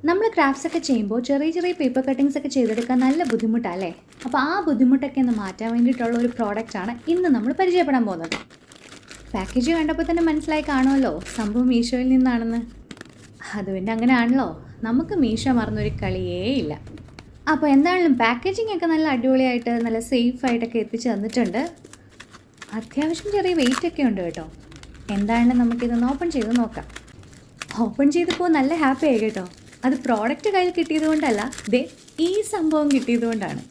നമ്മൾ ക്രാഫ്റ്റ്സ് ഒക്കെ ചെയ്യുമ്പോൾ ചെറിയ ചെറിയ പേപ്പർ കട്ടിങ്സ് ഒക്കെ ചെയ്തെടുക്കാൻ നല്ല ബുദ്ധിമുട്ടല്ലേ? അപ്പോൾ ആ ബുദ്ധിമുട്ടൊക്കെ ഒന്ന് മാറ്റാൻ വേണ്ടിയിട്ടുള്ള ഒരു പ്രോഡക്റ്റാണ് ഇന്ന് നമ്മൾ പരിചയപ്പെടാൻ പോകുന്നത്. പാക്കേജ് കണ്ടപ്പോൾ തന്നെ മനസ്സിലായി കാണുമല്ലോ സംഭവം മീഷോയിൽ നിന്നാണെന്ന്. അത് പിന്നെ അങ്ങനെയാണല്ലോ, നമുക്ക് മീഷോ മറന്നൊരു കളിയേ ഇല്ല. അപ്പോൾ എന്തായാലും പാക്കേജിംഗ് ഒക്കെ നല്ല അടിപൊളിയായിട്ട് നല്ല സേഫായിട്ടൊക്കെ എത്തിച്ച് തന്നിട്ടുണ്ട്. അത്യാവശ്യം ചെറിയ വെയിറ്റ് ഒക്കെ ഉണ്ട് കേട്ടോ. എന്തായാലും നമുക്കിതൊന്ന് ഓപ്പൺ ചെയ്ത് നോക്കാം. ഓപ്പൺ ചെയ്തപ്പോൾ നല്ല ഹാപ്പി ആയി കേട്ടോ. അത് പ്രോഡക്റ്റ് കയ്യിൽ കിട്ടിയത് കൊണ്ടല്ല, ഈ സംഭവം കിട്ടിയത് കൊണ്ടാണ്.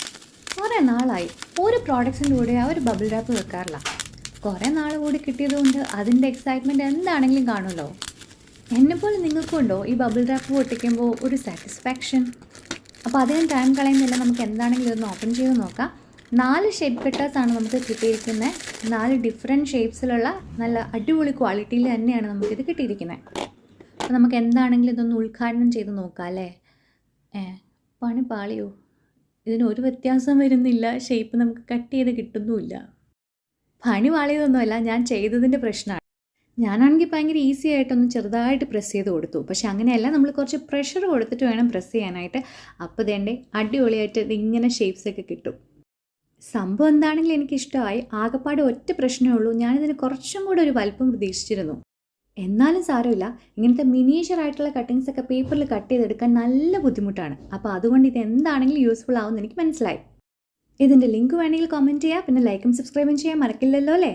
കുറേ നാളായി ഒരു പ്രോഡക്ട്സിൻ്റെ കൂടെ ആ ഒരു ബബിൾ റാപ്പ് വെക്കാറില്ല. കുറേ നാൾ കൂടി കിട്ടിയത് കൊണ്ട് അതിൻ്റെ എക്സൈറ്റ്മെൻറ്റ് എന്താണെങ്കിലും കാണുമല്ലോ. എന്നെപ്പോലെ നിങ്ങൾക്കും ഉണ്ടോ ഈ ബബിൾ റാപ്പ് പൊട്ടിക്കുമ്പോൾ ഒരു സാറ്റിസ്ഫാക്ഷൻ? അപ്പോൾ അതിന് ടൈം കളയുന്നില്ല, നമുക്ക് എന്താണെങ്കിലും ഒന്ന് ഓപ്പൺ ചെയ്ത് നോക്കാം. 4 ഷേപ്പ് കട്ടേഴ്സാണ് നമുക്ക് കിട്ടിയിരിക്കുന്നത്. 4 ഡിഫറെൻറ്റ് ഷേപ്സിലുള്ള നല്ല അടിപൊളി ക്വാളിറ്റിയിൽ തന്നെയാണ് നമുക്കിത് കിട്ടിയിരിക്കുന്നത്. അപ്പോൾ നമുക്ക് എന്താണെങ്കിലും ഇതൊന്ന് ഉദ്ഘാടനം ചെയ്ത് നോക്കാം അല്ലേ? പണി പാളിയോ? ഇതിനൊരു വ്യത്യാസം വരുന്നില്ല, ഷേപ്പ് നമുക്ക് കട്ട് ചെയ്ത് കിട്ടുന്നുമില്ല. പണി പാളിയതൊന്നുമല്ല, ഞാൻ ചെയ്തതിൻ്റെ പ്രശ്നമാണ്. ഞാനാണെങ്കിൽ ഭയങ്കര ഈസി ആയിട്ടൊന്ന് ചെറുതായിട്ട് പ്രസ് ചെയ്ത് കൊടുത്തു. പക്ഷെ അങ്ങനെയല്ല, നമ്മൾ കുറച്ച് പ്രഷർ കൊടുത്തിട്ട് വേണം പ്രസ് ചെയ്യാനായിട്ട്. അപ്പോൾ ഇതേണ്ടേ അടിപൊളിയായിട്ട് ഇങ്ങനെ ഷേപ്സൊക്കെ കിട്ടും. സംഭവം എന്താണെങ്കിലും എനിക്കിഷ്ടമായി. ആകെപ്പാട് ഒറ്റ പ്രശ്നമേ ഉള്ളൂ, ഞാനിതിന് കുറച്ചും കൂടെ ഒരു വലിപ്പം പ്രതീക്ഷിച്ചിരുന്നു. എന്നാലും സാരമില്ല, ഇങ്ങനത്തെ മിനിയേച്ചറായിട്ടുള്ള കട്ടിങ്സ് ഒക്കെ പേപ്പറിൽ കട്ട് ചെയ്തെടുക്കാൻ നല്ല ബുദ്ധിമുട്ടാണ്. അപ്പോൾ അതുകൊണ്ട് ഇത് എന്താണെങ്കിലും യൂസ്ഫുൾ ആവുമെന്ന് എനിക്ക് മനസ്സിലായി. ഇതിൻ്റെ ലിങ്ക് വേണമെങ്കിൽ കമൻറ്റ് ചെയ്യുക, പിന്നെ ലൈക്കും സബ്സ്ക്രൈബും ചെയ്യാൻ മറക്കില്ലല്ലോ അല്ലേ?